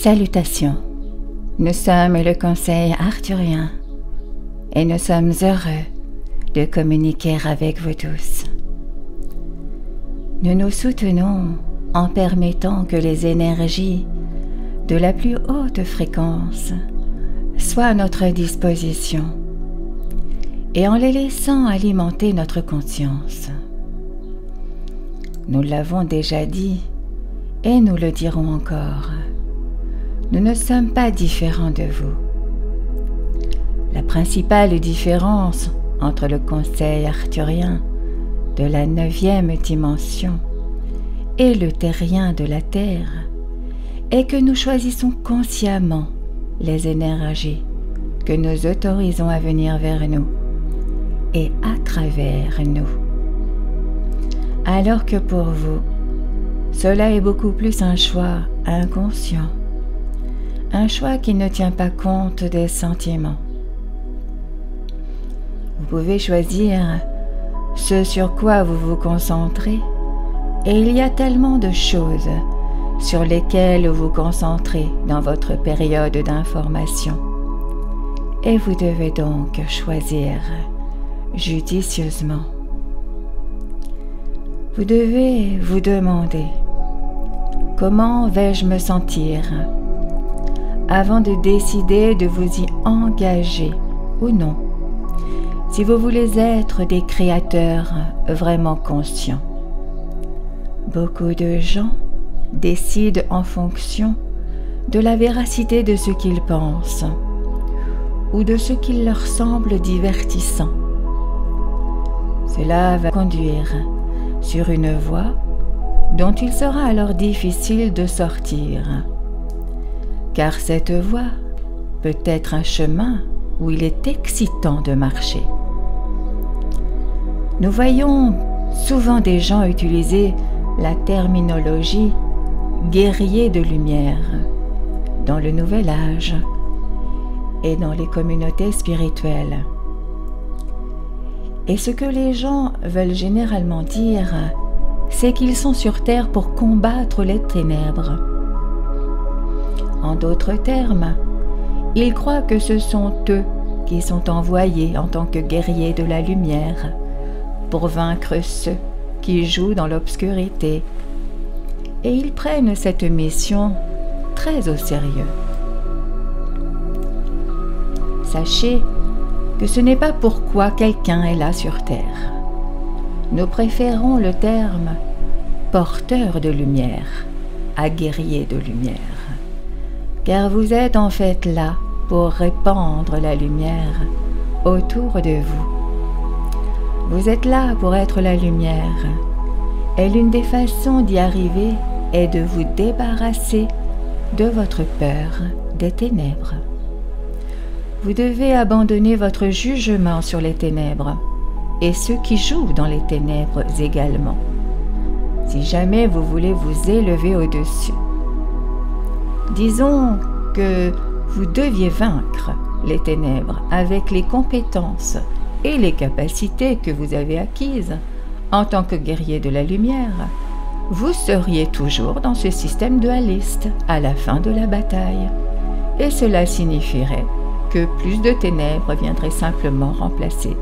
Salutations, nous sommes le Conseil arthurien et nous sommes heureux de communiquer avec vous tous. Nous nous soutenons en permettant que les énergies de la plus haute fréquence soient à notre disposition et en les laissant alimenter notre conscience. Nous l'avons déjà dit et nous le dirons encore. Nous ne sommes pas différents de vous. La principale différence entre le conseil arthurien de la 9e dimension et le terrien de la Terre est que nous choisissons consciemment les énergies que nous autorisons à venir vers nous et à travers nous. Alors que pour vous, cela est beaucoup plus un choix inconscient, un choix qui ne tient pas compte des sentiments. Vous pouvez choisir ce sur quoi vous vous concentrez, et il y a tellement de choses sur lesquelles vous concentrez dans votre période d'information. Et vous devez donc choisir judicieusement. Vous devez vous demander « Comment vais-je me sentir ?» avant de décider de vous y engager ou non, si vous voulez être des créateurs vraiment conscients. Beaucoup de gens décident en fonction de la véracité de ce qu'ils pensent ou de ce qui leur semble divertissant. Cela va conduire sur une voie dont il sera alors difficile de sortir. Car cette voie peut être un chemin où il est excitant de marcher. Nous voyons souvent des gens utiliser la terminologie « guerrier de lumière » dans le Nouvel Âge et dans les communautés spirituelles. Et ce que les gens veulent généralement dire, c'est qu'ils sont sur Terre pour combattre les ténèbres. En d'autres termes, ils croient que ce sont eux qui sont envoyés en tant que guerriers de la lumière pour vaincre ceux qui jouent dans l'obscurité. Et ils prennent cette mission très au sérieux. Sachez que ce n'est pas pourquoi quelqu'un est là sur Terre. Nous préférons le terme « porteur de lumière » à « guerrier de lumière ». Car vous êtes en fait là pour répandre la lumière autour de vous. Vous êtes là pour être la lumière, et l'une des façons d'y arriver est de vous débarrasser de votre peur des ténèbres. Vous devez abandonner votre jugement sur les ténèbres, et ceux qui jouent dans les ténèbres également, si jamais vous voulez vous élever au-dessus. Disons que vous deviez vaincre les ténèbres avec les compétences et les capacités que vous avez acquises en tant que guerrier de la lumière. Vous seriez toujours dans ce système dualiste à la fin de la bataille. Et cela signifierait que plus de ténèbres viendraient simplement remplacer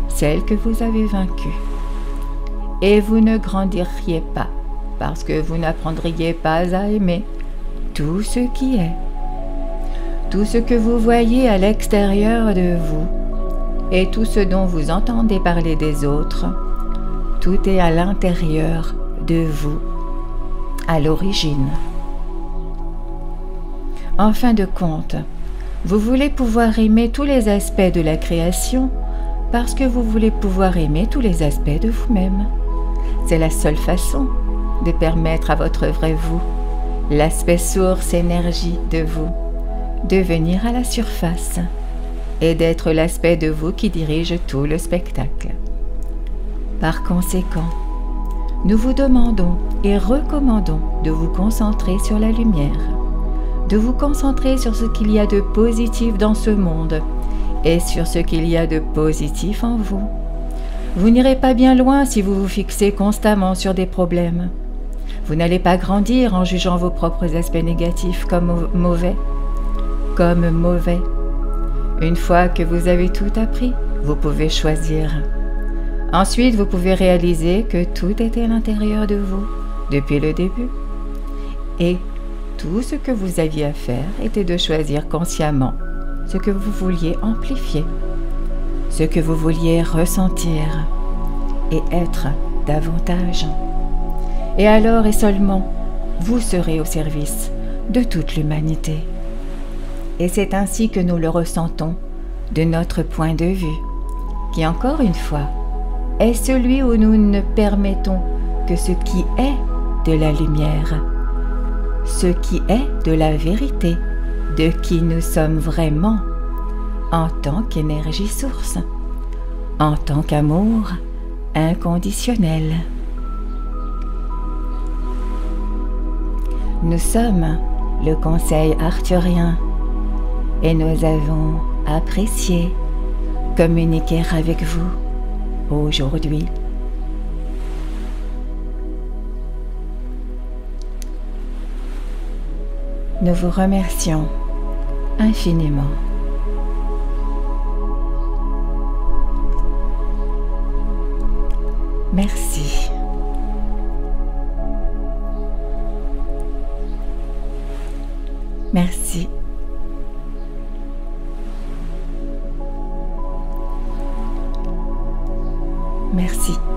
celles que vous avez vaincues. Et vous ne grandiriez pas parce que vous n'apprendriez pas à aimer tout ce qui est. Tout ce que vous voyez à l'extérieur de vous et tout ce dont vous entendez parler des autres, tout est à l'intérieur de vous, à l'origine. En fin de compte, vous voulez pouvoir aimer tous les aspects de la création parce que vous voulez pouvoir aimer tous les aspects de vous-même. C'est la seule façon de permettre à votre vrai vous, l'aspect source énergie de vous, de venir à la surface et d'être l'aspect de vous qui dirige tout le spectacle. Par conséquent, nous vous demandons et recommandons de vous concentrer sur la lumière, de vous concentrer sur ce qu'il y a de positif dans ce monde et sur ce qu'il y a de positif en vous. Vous n'irez pas bien loin si vous vous fixez constamment sur des problèmes. Vous n'allez pas grandir en jugeant vos propres aspects négatifs comme mauvais. Une fois que vous avez tout appris, vous pouvez choisir. Ensuite, vous pouvez réaliser que tout était à l'intérieur de vous depuis le début. Et tout ce que vous aviez à faire était de choisir consciemment ce que vous vouliez amplifier, ce que vous vouliez ressentir et être davantage. Et alors et seulement, vous serez au service de toute l'humanité. Et c'est ainsi que nous le ressentons de notre point de vue, qui encore une fois est celui où nous ne permettons que ce qui est de la lumière, ce qui est de la vérité, de qui nous sommes vraiment, en tant qu'énergie source, en tant qu'amour inconditionnel. Nous sommes le conseil arthurien et nous avons apprécié communiquer avec vous aujourd'hui. Nous vous remercions infiniment. Merci. Merci. Merci.